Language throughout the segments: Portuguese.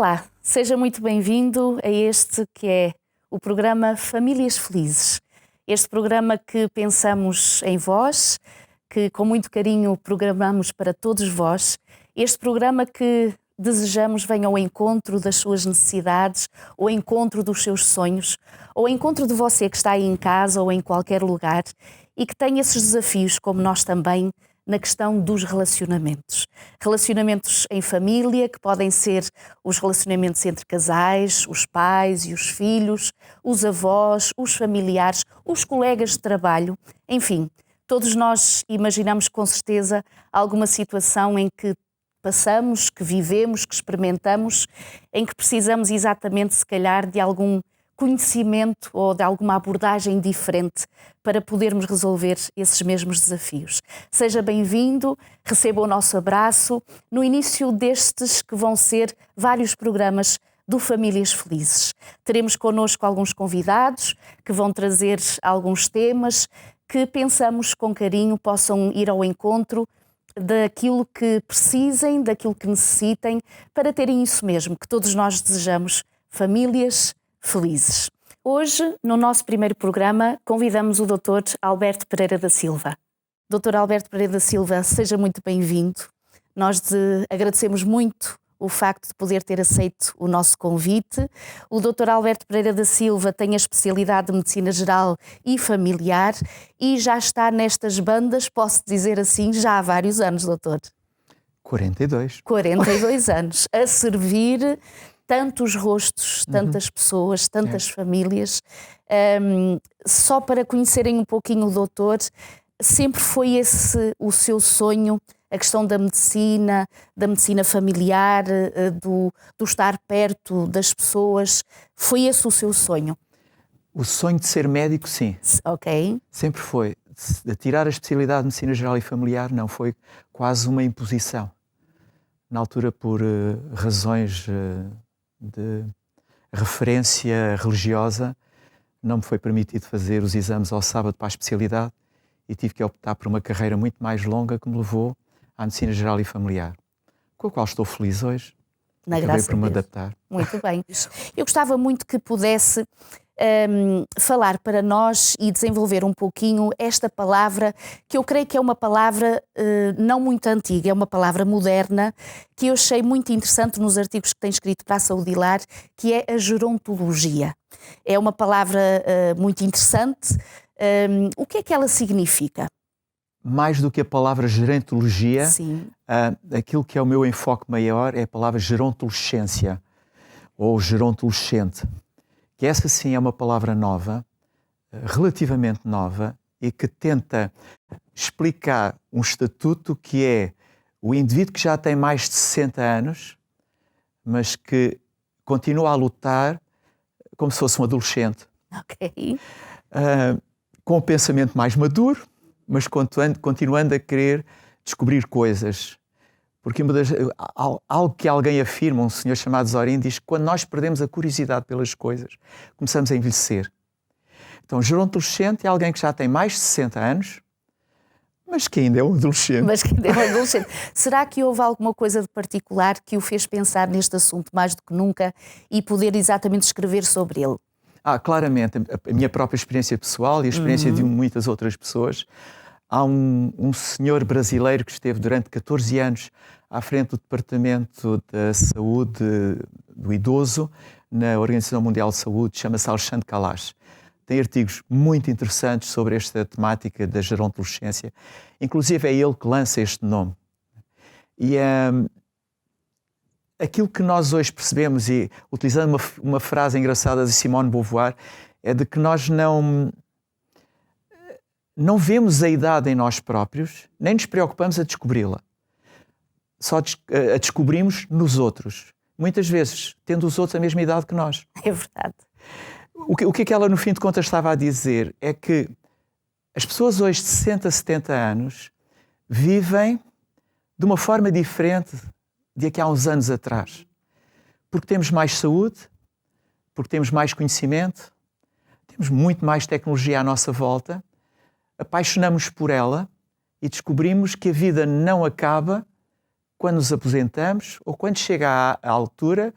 Olá, seja muito bem-vindo a este que é o programa Famílias Felizes. Este programa que pensamos em vós, que com muito carinho programamos para todos vós. Este programa que desejamos venha ao encontro das suas necessidades, ao encontro dos seus sonhos, ao encontro de você que está aí em casa ou em qualquer lugar e que tem esses desafios, como nós também, na questão dos relacionamentos. Relacionamentos em família, que podem ser os relacionamentos entre casais, os pais e os filhos, os avós, os familiares, os colegas de trabalho, enfim, todos nós imaginamos com certeza alguma situação em que passamos, que vivemos, que experimentamos, em que precisamos exatamente, se calhar, de algum conhecimento ou de alguma abordagem diferente para podermos resolver esses mesmos desafios. Seja bem-vindo, receba o nosso abraço no início destes que vão ser vários programas do Famílias Felizes. Teremos connosco alguns convidados que vão trazer alguns temas que pensamos com carinho possam ir ao encontro daquilo que precisem, daquilo que necessitem, para terem isso mesmo que todos nós desejamos, famílias felizes. Hoje, no nosso primeiro programa, convidamos o Dr. Alberto Pereira da Silva. Dr. Alberto Pereira da Silva, seja muito bem-vindo. Nós agradecemos muito o facto de poder ter aceito o nosso convite. O Dr. Alberto Pereira da Silva tem a especialidade de Medicina Geral e Familiar e já está nestas bandas, posso dizer assim, já há vários anos, doutor. 42. 42 anos, a servir tantos rostos, tantas pessoas, tantas famílias. Só para conhecerem um pouquinho o doutor, sempre foi esse o seu sonho, a questão da medicina familiar, do estar perto das pessoas, foi esse o seu sonho? O sonho de ser médico, sim. Ok. Sempre foi. De tirar a especialidade de Medicina Geral e Familiar, não, foi quase uma imposição. Na altura, por razões de referência religiosa, não me foi permitido fazer os exames ao sábado para a especialidade e tive que optar por uma carreira muito mais longa que me levou à Medicina Geral e Familiar, com a qual estou feliz hoje. Acabei por me adaptar. Muito bem. Eu gostava muito que pudesse falar para nós e desenvolver um pouquinho esta palavra, que eu creio que é uma palavra não muito antiga, é uma palavra moderna, que eu achei muito interessante nos artigos que tem escrito para a Saúde e Lar, que é a gerontologia. É uma palavra muito interessante. O que é que ela significa? Mais do que a palavra gerontologia, sim, aquilo que é o meu enfoque maior é a palavra gerontolescência, ou gerontolescente, que essa sim é uma palavra nova, relativamente nova, e que tenta explicar um estatuto que é o indivíduo que já tem mais de 60 anos, mas que continua a lutar como se fosse um adolescente. Ok. Com um pensamento mais maduro, mas continuando a querer descobrir coisas. Porque algo que alguém afirma, um senhor chamado Zorin, diz que quando nós perdemos a curiosidade pelas coisas, começamos a envelhecer. Então, gerontolescente é alguém que já tem mais de 60 anos, mas que ainda é um adolescente. Será que houve alguma coisa de particular que o fez pensar neste assunto mais do que nunca e poder exatamente escrever sobre ele? Claramente, a minha própria experiência pessoal e a experiência de muitas outras pessoas. Há um senhor brasileiro que esteve durante 14 anos à frente do Departamento da Saúde do Idoso na Organização Mundial de Saúde, chama-se Alexandre Kalash. Tem artigos muito interessantes sobre esta temática da gerontolescência. Inclusive é ele que lança este nome. E aquilo que nós hoje percebemos, e utilizando uma frase engraçada de Simone de Beauvoir, é de que nós não vemos a idade em nós próprios, nem nos preocupamos a descobri-la. Só a descobrimos nos outros. Muitas vezes, tendo os outros a mesma idade que nós. É verdade. O que ela, no fim de contas, estava a dizer é que as pessoas hoje de 60, 70 anos vivem de uma forma diferente de que há uns anos atrás. Porque temos mais saúde, porque temos mais conhecimento, temos muito mais tecnologia à nossa volta, apaixonamos por ela e descobrimos que a vida não acaba quando nos aposentamos ou quando chega à altura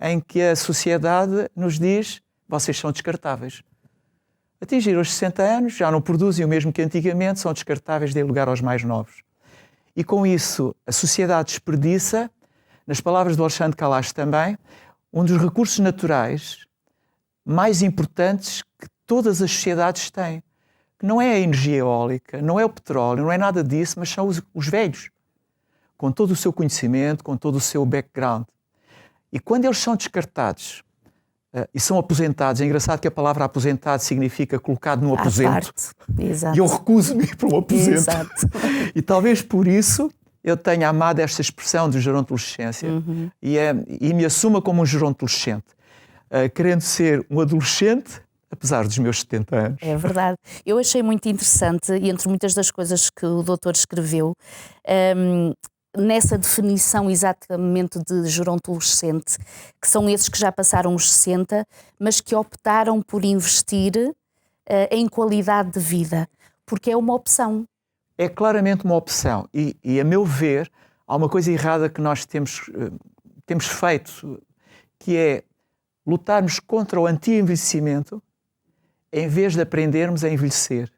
em que a sociedade nos diz: vocês são descartáveis. Atingiram os 60 anos, já não produzem o mesmo que antigamente, são descartáveis, dêem lugar aos mais novos. E com isso, a sociedade desperdiça, nas palavras do Alexandre Calas também, um dos recursos naturais mais importantes que todas as sociedades têm. Que não é a energia eólica, não é o petróleo, não é nada disso, mas são os velhos, com todo o seu conhecimento, com todo o seu background. E quando eles são descartados e são aposentados, é engraçado que a palavra aposentado significa colocado num aposento. E eu recuso-me ir para um aposento. Exato. E talvez por isso eu tenha amado esta expressão de gerontolescência e me assuma como um gerontolescente, querendo ser um adolescente, apesar dos meus 70 anos. É verdade. Eu achei muito interessante, e entre muitas das coisas que o doutor escreveu, nessa definição exatamente de gerontolescente, que são esses que já passaram os 60, mas que optaram por investir em qualidade de vida, porque é uma opção. É claramente uma opção e a meu ver, há uma coisa errada que nós temos feito, que é lutarmos contra o anti-envelhecimento em vez de aprendermos a envelhecer.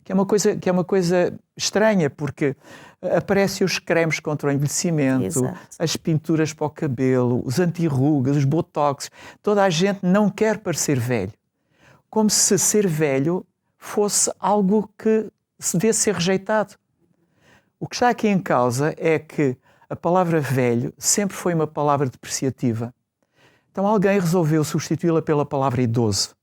Que é uma coisa estranha, porque aparecem os cremes contra o envelhecimento, Exato. As pinturas para o cabelo, os anti-rugas, os botox. Toda a gente não quer parecer velho. Como se ser velho fosse algo que se devesse ser rejeitado. O que está aqui em causa é que a palavra velho sempre foi uma palavra depreciativa. Então alguém resolveu substituí-la pela palavra idoso.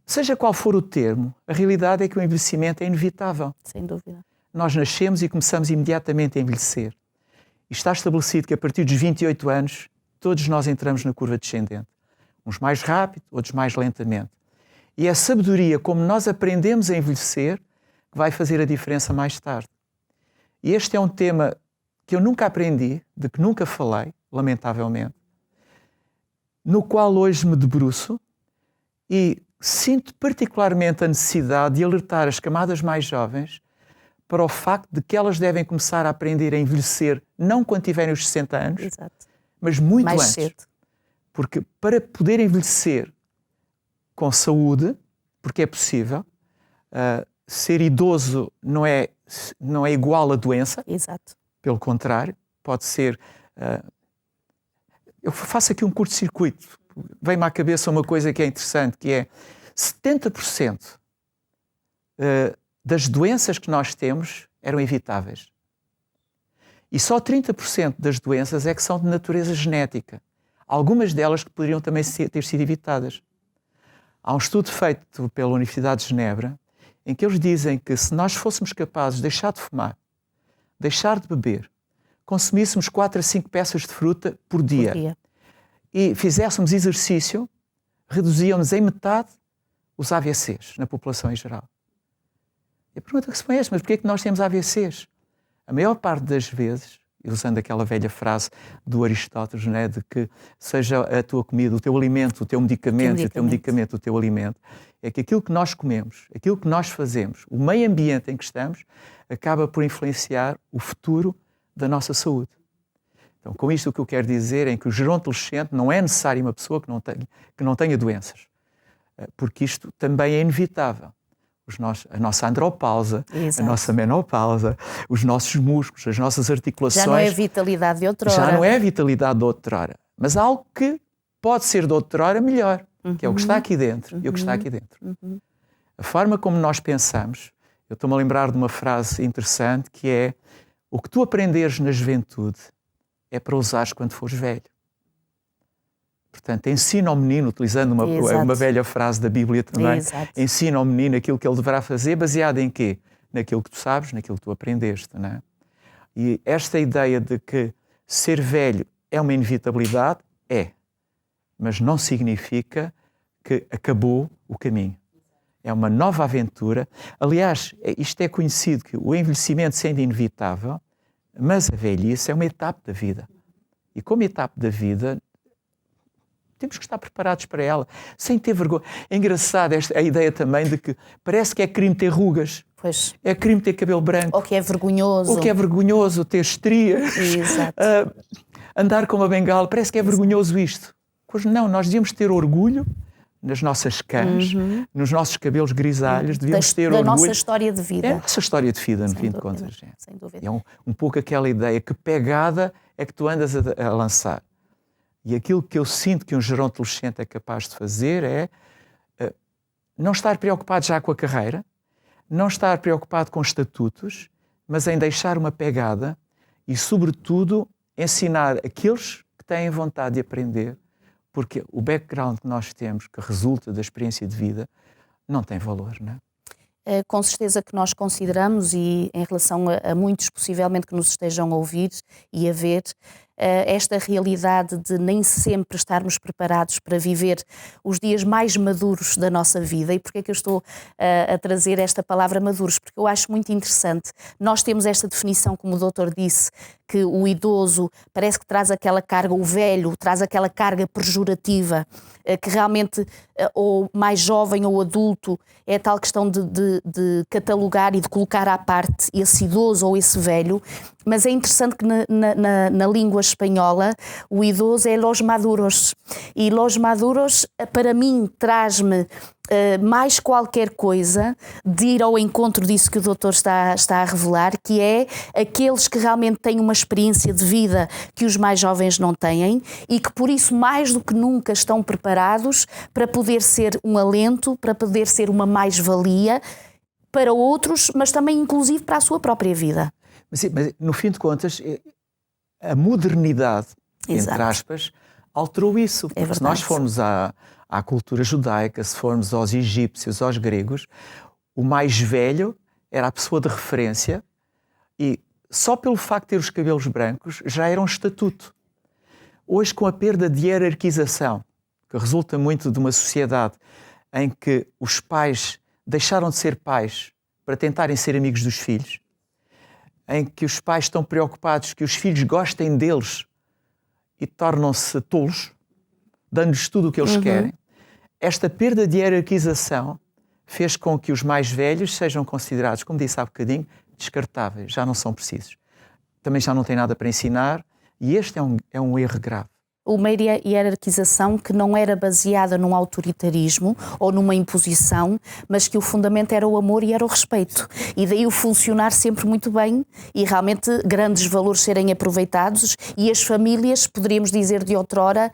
Seja qual for o termo, a realidade é que o envelhecimento é inevitável. Sem dúvida. Nós nascemos e começamos imediatamente a envelhecer. E está estabelecido que a partir dos 28 anos, todos nós entramos na curva descendente. Uns mais rápido, outros mais lentamente. E é a sabedoria, como nós aprendemos a envelhecer, que vai fazer a diferença mais tarde. E este é um tema que eu nunca aprendi, de que nunca falei, lamentavelmente, no qual hoje me debruço e sinto particularmente a necessidade de alertar as camadas mais jovens para o facto de que elas devem começar a aprender a envelhecer, não quando tiverem os 60 anos, Exato. mas muito mais antes. cedo. Porque para poder envelhecer com saúde, porque é possível, ser idoso não é igual a doença. Exato. Pelo contrário, pode ser... Eu faço aqui um curto-circuito. Vem-me à cabeça uma coisa que é interessante, que é 70% das doenças que nós temos eram evitáveis. E só 30% das doenças é que são de natureza genética. Algumas delas que poderiam também ter sido evitadas. Há um estudo feito pela Universidade de Genebra em que eles dizem que se nós fôssemos capazes de deixar de fumar, deixar de beber, consumíssemos 4 a 5 peças de fruta por dia e fizéssemos exercício, reduziam-nos em metade os AVCs na população em geral. E a pergunta que se põe é esta: mas porquê é que nós temos AVCs? A maior parte das vezes, usando aquela velha frase do Aristóteles, né, de que seja a tua comida, o teu alimento, o teu medicamento, e o teu medicamento, o teu alimento, é que aquilo que nós comemos, aquilo que nós fazemos, o meio ambiente em que estamos, acaba por influenciar o futuro da nossa saúde. Então, com isto o que eu quero dizer é que o gerontolescente não é necessário uma pessoa que não tenha doenças, porque isto também é inevitável. A nossa andropausa, Exato. a nossa menopausa, os nossos músculos, as nossas articulações... Já não é a vitalidade de outrora. Já não é a vitalidade de outrora, mas algo que pode ser de outrora melhor, que é o que está aqui dentro, e o que está aqui dentro. A forma como nós pensamos, eu estou-me a lembrar de uma frase interessante, que é: o que tu aprenderes na juventude é para usares quando fores velho. Portanto, ensina ao menino, utilizando uma velha frase da Bíblia também, ensina ao menino aquilo que ele deverá fazer, baseado em quê? Naquilo que tu sabes, naquilo que tu aprendeste, não é? E esta ideia de que ser velho é uma inevitabilidade, mas não significa que acabou o caminho. É uma nova aventura. Aliás, isto é conhecido, que o envelhecimento sendo inevitável, mas a velhice é uma etapa da vida. E como etapa da vida, temos que estar preparados para ela, sem ter vergonha. É engraçado a ideia também de que parece que é crime ter rugas. Pois. É crime ter cabelo branco. Ou que é vergonhoso. Ou que é vergonhoso ter estrias. Exato. andar com uma bengala, parece que é vergonhoso isto. Pois não, nós devíamos ter orgulho nas nossas cãs, nos nossos cabelos grisalhos, devíamos ter orgulho. Da nossa história de vida. É a nossa história de vida, no fim de contas. Sem dúvida. É um pouco aquela ideia, que pegada é que tu andas a lançar. E aquilo que eu sinto que um gerontolescente é capaz de fazer é não estar preocupado já com a carreira, não estar preocupado com estatutos, mas em deixar uma pegada e, sobretudo, ensinar aqueles que têm vontade de aprender, porque o background que nós temos, que resulta da experiência de vida, não tem valor, não é? Com certeza que nós consideramos, e em relação a muitos possivelmente que nos estejam a ouvir e a ver, esta realidade de nem sempre estarmos preparados para viver os dias mais maduros da nossa vida. E porquê é que eu estou a trazer esta palavra maduros? Porque eu acho muito interessante. Nós temos esta definição, como o doutor disse, que o idoso parece que traz aquela carga, o velho traz aquela carga pejorativa, que realmente, ou mais jovem ou adulto, é a tal questão de catalogar e de colocar à parte esse idoso ou esse velho. Mas é interessante que na língua espanhola o idoso é los maduros. E los maduros, para mim, traz-me mais qualquer coisa de ir ao encontro disso que o doutor está a revelar, que é aqueles que realmente têm uma experiência de vida que os mais jovens não têm e que por isso mais do que nunca estão preparados para poder ser um alento, para poder ser uma mais-valia para outros, mas também inclusive para a sua própria vida. Mas no fim de contas, a modernidade, Exato. entre aspas, alterou isso. Porque se nós formos à cultura judaica, se formos aos egípcios, aos gregos, o mais velho era a pessoa de referência e só pelo facto de ter os cabelos brancos já era um estatuto. Hoje, com a perda de hierarquização, que resulta muito de uma sociedade em que os pais deixaram de ser pais para tentarem ser amigos dos filhos, em que os pais estão preocupados que os filhos gostem deles e tornam-se tolos, dando-lhes tudo o que eles querem. Esta perda de hierarquização fez com que os mais velhos sejam considerados, como disse há bocadinho, descartáveis, já não são precisos. Também já não têm nada para ensinar e este é um erro grave. Uma hierarquização que não era baseada num autoritarismo ou numa imposição, mas que o fundamento era o amor e era o respeito. E daí o funcionar sempre muito bem e realmente grandes valores serem aproveitados e as famílias, poderíamos dizer de outrora,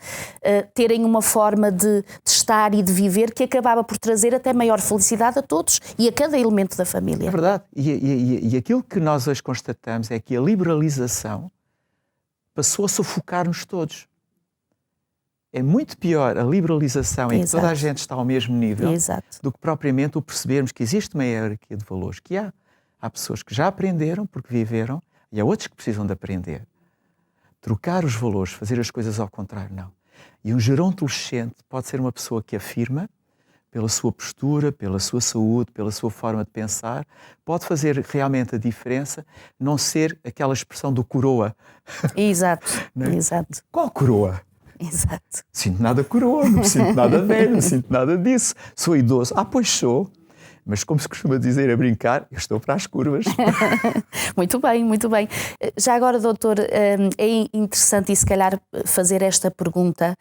terem uma forma de estar e de viver que acabava por trazer até maior felicidade a todos e a cada elemento da família. É verdade. E aquilo que nós hoje constatamos é que a liberalização passou a sufocar-nos todos. É muito pior a liberalização em que toda a gente está ao mesmo nível do que propriamente o percebermos que existe uma hierarquia de valores, que há pessoas que já aprenderam porque viveram e há outros que precisam de aprender. Trocar os valores, fazer as coisas ao contrário, não. E um gerontolescente pode ser uma pessoa que afirma, pela sua postura, pela sua saúde, pela sua forma de pensar, pode fazer realmente a diferença, não ser aquela expressão do coroa. Exato, é? Exato. Qual coroa? Exato. Sinto nada coroa, não sinto nada velho, não sinto nada disso. Sou idoso. Pois sou. Mas como se costuma dizer a brincar, eu estou para as curvas. Muito bem, muito bem. Já agora, doutor, é interessante e se calhar fazer esta pergunta,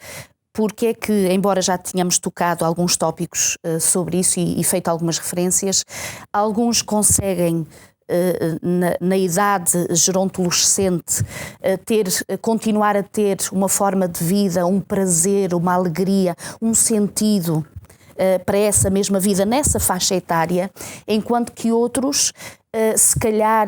porque é que, embora já tenhamos tocado alguns tópicos sobre isso e feito algumas referências, alguns conseguem na idade gerontolescente continuar a ter uma forma de vida, um prazer, uma alegria, um sentido para essa mesma vida nessa faixa etária, enquanto que outros se calhar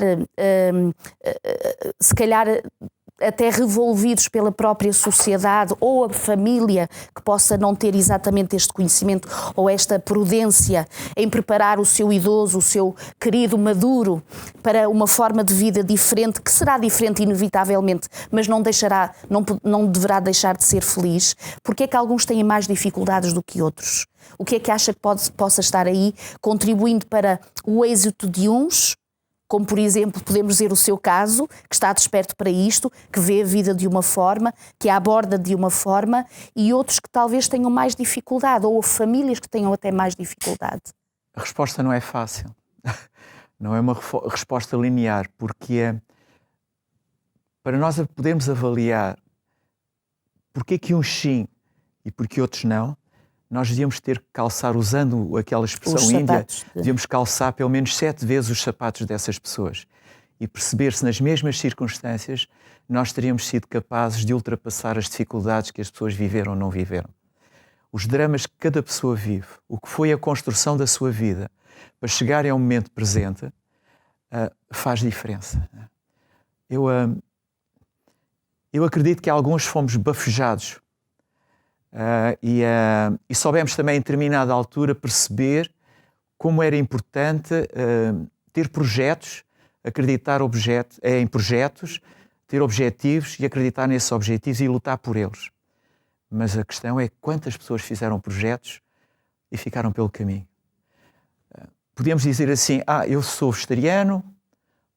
até revolvidos pela própria sociedade ou a família que possa não ter exatamente este conhecimento ou esta prudência em preparar o seu idoso, o seu querido maduro para uma forma de vida diferente, que será diferente inevitavelmente, mas não deverá deixar de ser feliz. Porque é que alguns têm mais dificuldades do que outros? O que é que acha que possa estar aí contribuindo para o êxito de uns, como por exemplo podemos dizer o seu caso, que está desperto para isto, que vê a vida de uma forma, que a aborda de uma forma, e outros que talvez tenham mais dificuldade, ou famílias que tenham até mais dificuldade? A resposta não é fácil. Não é uma resposta linear, porque para nós podermos avaliar porque que uns sim e porque outros não, nós devíamos ter que calçar, usando aquela expressão índia, devíamos calçar pelo menos 7 vezes os sapatos dessas pessoas e perceber se nas mesmas circunstâncias nós teríamos sido capazes de ultrapassar as dificuldades que as pessoas viveram ou não viveram. Os dramas que cada pessoa vive, o que foi a construção da sua vida para chegarem ao momento presente, faz diferença. Eu acredito que alguns fomos bafejados e soubemos também em determinada altura perceber como era importante ter projetos, acreditar em projetos, ter objetivos e acreditar nesses objetivos e lutar por eles. Mas a questão é quantas pessoas fizeram projetos e ficaram pelo caminho. Podemos dizer assim, eu sou vegetariano,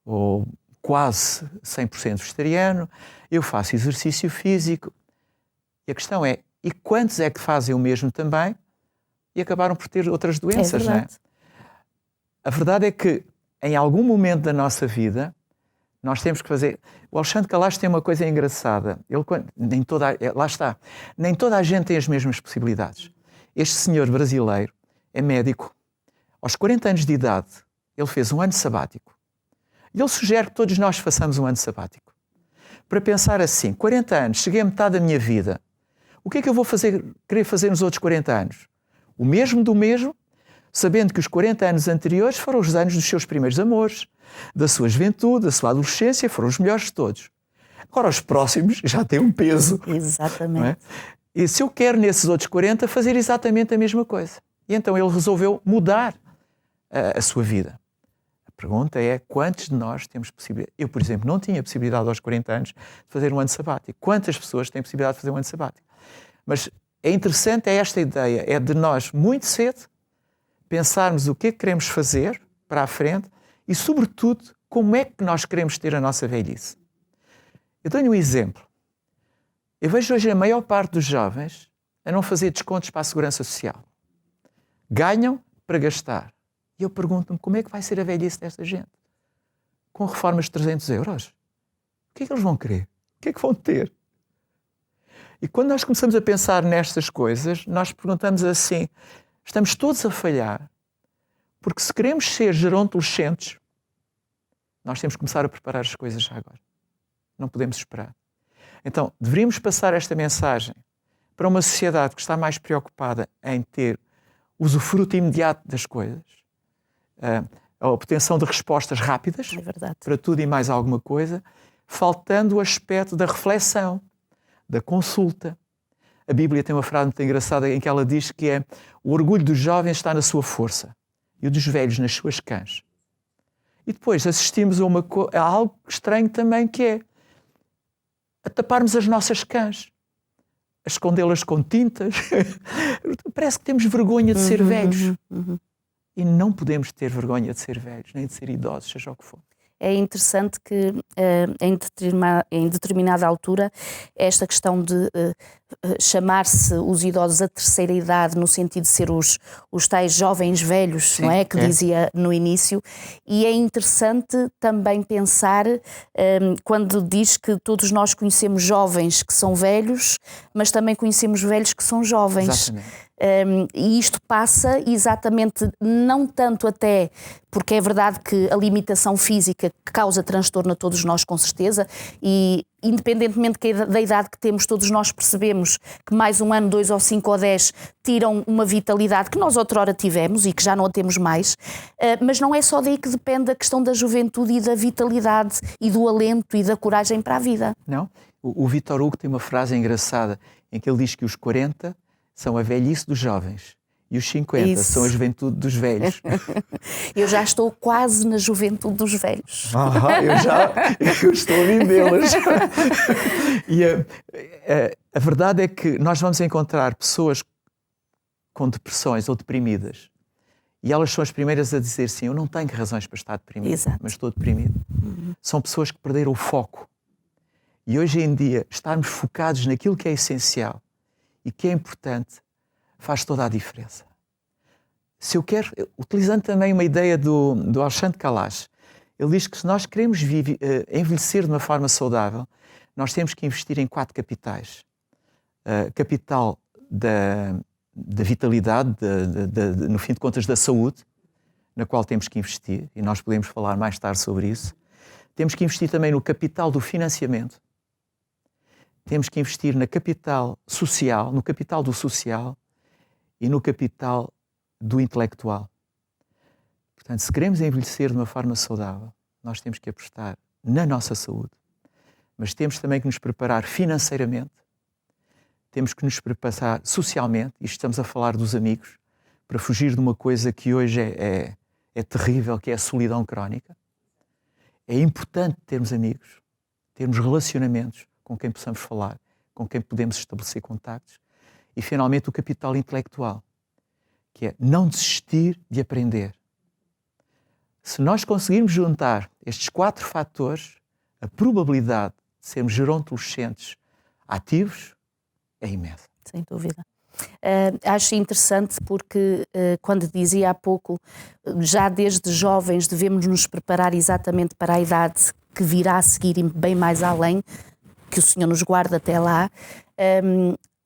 ou quase 100% vegetariano, eu faço exercício físico. E a questão é, e quantos é que fazem o mesmo também e acabaram por ter outras doenças, não é? A verdade é que em algum momento da nossa vida nós temos que fazer... O Alexandre Kalash tem uma coisa engraçada. Lá está. Nem toda a gente tem as mesmas possibilidades. Este senhor brasileiro é médico. Aos 40 anos de idade, ele fez um ano sabático. E ele sugere que todos nós façamos um ano sabático. Para pensar assim, 40 anos, cheguei a metade da minha vida. O que é que eu vou querer fazer nos outros 40 anos? O mesmo do mesmo, sabendo que os 40 anos anteriores foram os anos dos seus primeiros amores, da sua juventude, da sua adolescência, foram os melhores de todos. Agora, os próximos já têm um peso. Exatamente. Não é? E se eu quero, nesses outros 40, fazer exatamente a mesma coisa. E então ele resolveu mudar a sua vida. A pergunta é, quantos de nós temos possibilidade? Eu, por exemplo, não tinha possibilidade aos 40 anos de fazer um ano sabático. Quantas pessoas têm possibilidade de fazer um ano sabático? Mas é interessante esta ideia, é de nós, muito cedo, pensarmos o que é que queremos fazer para a frente e, sobretudo, como é que nós queremos ter a nossa velhice. Eu tenho um exemplo. Eu vejo hoje a maior parte dos jovens a não fazer descontos para a segurança social. Ganham para gastar. E eu pergunto-me como é que vai ser a velhice desta gente? Com reformas de 300 euros? O que é que eles vão querer? O que é que vão ter? E quando nós começamos a pensar nestas coisas, nós perguntamos assim, estamos todos a falhar, porque se queremos ser gerontolescentes, nós temos que começar a preparar as coisas já agora. Não podemos esperar. Então, deveríamos passar esta mensagem para uma sociedade que está mais preocupada em ter usufruto imediato das coisas, a obtenção de respostas rápidas para tudo e mais alguma coisa, faltando o aspecto da reflexão, da consulta. A Bíblia tem uma frase muito engraçada em que ela diz que o orgulho dos jovens está na sua força e o dos velhos nas suas cãs. E depois assistimos a algo estranho também, que é a taparmos as nossas cãs, a escondê-las com tintas. Parece que temos vergonha de ser velhos. E não podemos ter vergonha de ser velhos, nem de ser idosos, seja o que for. É interessante que em determinada altura esta questão de chamar-se os idosos a terceira idade, no sentido de ser os tais jovens velhos, sim, não é? Que dizia no início. E é interessante também pensar quando diz que todos nós conhecemos jovens que são velhos, mas também conhecemos velhos que são jovens. Exatamente. E isto passa exatamente, não tanto até, porque é verdade que a limitação física causa transtorno a todos nós, com certeza, e independentemente da idade que temos, todos nós percebemos que mais um ano, 2 ou 5 ou 10 tiram uma vitalidade que nós outrora tivemos e que já não a temos mais, mas não é só daí que depende a questão da juventude e da vitalidade e do alento e da coragem para a vida. Não? O Victor Hugo tem uma frase engraçada em que ele diz que os 40 são a velhice dos jovens e os 50 são a juventude dos velhos. Eu já estou quase na juventude dos velhos. Eu estou a vivê-las. E a verdade é que nós vamos encontrar pessoas com depressões ou deprimidas e elas são as primeiras a dizer sim, eu não tenho razões para estar deprimido, mas estou deprimido. São pessoas que perderam o foco. E hoje em dia, estarmos focados naquilo que é essencial e que é importante, faz toda a diferença. Se eu quero, utilizando também uma ideia do Alexandre Kalash, ele diz que se nós queremos envelhecer de uma forma saudável, nós temos que investir em 4 capitais. capital da vitalidade, no fim de contas, da saúde, na qual temos que investir, e nós podemos falar mais tarde sobre isso. Temos que investir também no capital do financiamento. Temos que investir na capital social, no capital do social e no capital do intelectual. Portanto, se queremos envelhecer de uma forma saudável, nós temos que apostar na nossa saúde, mas temos também que nos preparar financeiramente, temos que nos preparar socialmente, e estamos a falar dos amigos, para fugir de uma coisa que hoje é terrível, que é a solidão crónica. É importante termos amigos, termos relacionamentos com quem possamos falar, com quem podemos estabelecer contactos. E, finalmente, o capital intelectual, que é não desistir de aprender. Se nós conseguirmos juntar estes 4 fatores, a probabilidade de sermos gerontolescentes ativos é imensa. Sem dúvida. Acho interessante porque, quando dizia há pouco, já desde jovens devemos nos preparar exatamente para a idade que virá a seguir e bem mais além, que o Senhor nos guarda até lá,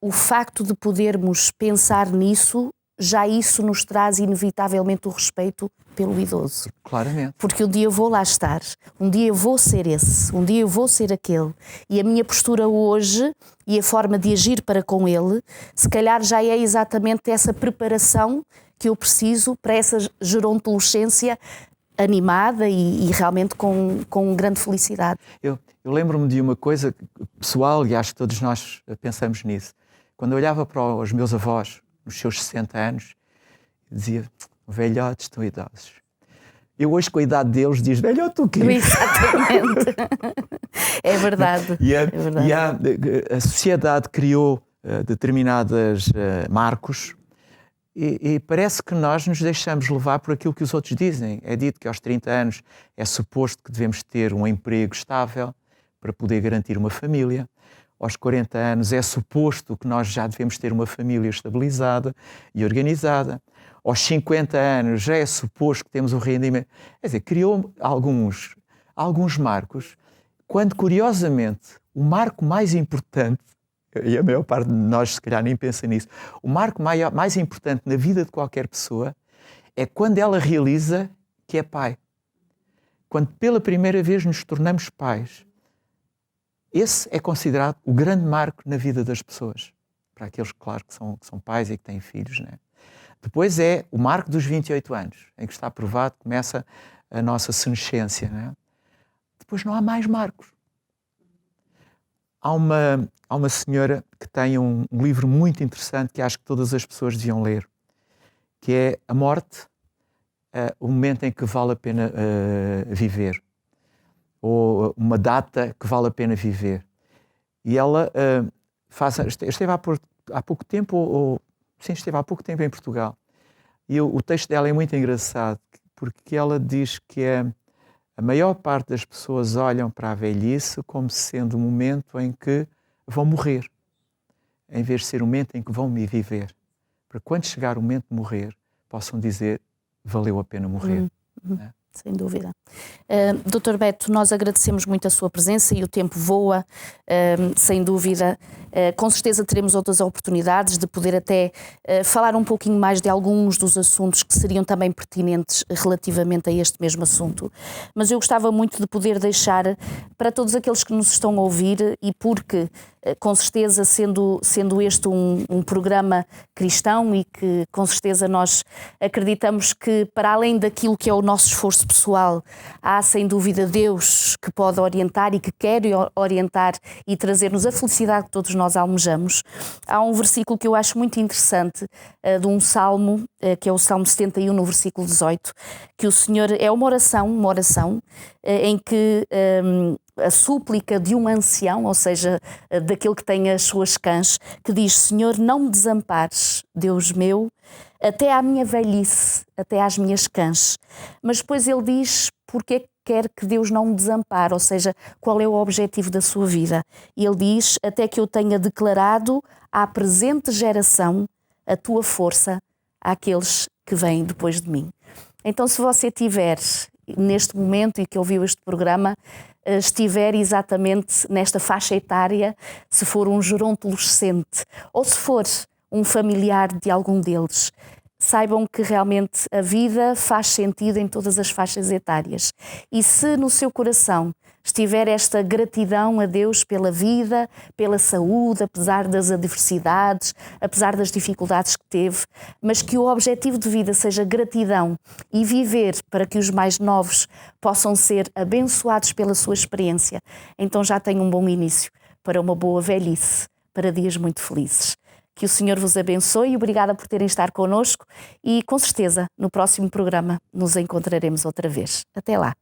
o facto de podermos pensar nisso, já isso nos traz inevitavelmente o respeito pelo idoso. Claramente. Porque um dia eu vou lá estar, um dia eu vou ser esse, um dia eu vou ser aquele. E a minha postura hoje e a forma de agir para com ele, se calhar já é exatamente essa preparação que eu preciso para essa gerontolescência animada e realmente com grande felicidade. Eu lembro-me de uma coisa pessoal, e acho que todos nós pensamos nisso. Quando eu olhava para os meus avós, nos seus 60 anos, dizia, velhotes, estão idosos. Eu hoje, com a idade deles, diz, velhote o quê? Exatamente. É verdade. É verdade. A sociedade criou determinados marcos e parece que nós nos deixamos levar por aquilo que os outros dizem. É dito que aos 30 anos é suposto que devemos ter um emprego estável para poder garantir uma família. Aos 40 anos é suposto que nós já devemos ter uma família estabilizada e organizada. Aos 50 anos já é suposto que temos um rendimento. Quer dizer, criou alguns marcos, quando, curiosamente, o marco mais importante, e a maior parte de nós se calhar nem pensa nisso, o marco mais importante na vida de qualquer pessoa é quando ela realiza que é pai. Quando pela primeira vez nos tornamos pais. Esse é considerado o grande marco na vida das pessoas. Para aqueles, claro, que são pais e que têm filhos, né? Depois é o marco dos 28 anos, em que está provado que começa a nossa senescência, né? Depois não há mais marcos. Há uma senhora que tem um livro muito interessante que acho que todas as pessoas deviam ler, que é A Morte, o momento em que vale a pena viver. Ou uma data que vale a pena viver. E ela esteve há pouco tempo, esteve há pouco tempo em Portugal. E o texto dela é muito engraçado, porque ela diz que a maior parte das pessoas olham para a velhice como sendo um momento em que vão morrer, em vez de ser um momento em que vão viver. Para quando chegar o momento de morrer, possam dizer, valeu a pena morrer. Né? Sem dúvida. Dr. Beto, nós agradecemos muito a sua presença e o tempo voa, sem dúvida. Com certeza teremos outras oportunidades de poder até falar um pouquinho mais de alguns dos assuntos que seriam também pertinentes relativamente a este mesmo assunto. Mas eu gostava muito de poder deixar para todos aqueles que nos estão a ouvir, e porque, com certeza, sendo este um programa cristão e que, com certeza, nós acreditamos que, para além daquilo que é o nosso esforço pessoal, há, sem dúvida, Deus que pode orientar e que quer orientar e trazer-nos a felicidade que todos nós almejamos. Há um versículo que eu acho muito interessante, de um salmo, que é o Salmo 71, no versículo 18, que o Senhor, é uma oração em que a súplica de um ancião, ou seja, daquele que tem as suas cãs, que diz, Senhor, não me desampares, Deus meu, até à minha velhice, até às minhas cãs. Mas depois ele diz, porque quer que Deus não me desampare, ou seja, qual é o objetivo da sua vida. E ele diz, até que eu tenha declarado à presente geração a tua força àqueles que vêm depois de mim. Então, se você tiver neste momento e que ouviu este programa estiver exatamente nesta faixa etária, se for um gerontolescente ou se for um familiar de algum deles. Saibam que realmente a vida faz sentido em todas as faixas etárias. E se no seu coração estiver esta gratidão a Deus pela vida, pela saúde, apesar das adversidades, apesar das dificuldades que teve, mas que o objetivo de vida seja gratidão e viver para que os mais novos possam ser abençoados pela sua experiência, então já tem um bom início para uma boa velhice, para dias muito felizes. Que o Senhor vos abençoe e obrigada por terem estado connosco e, com certeza, no próximo programa nos encontraremos outra vez. Até lá.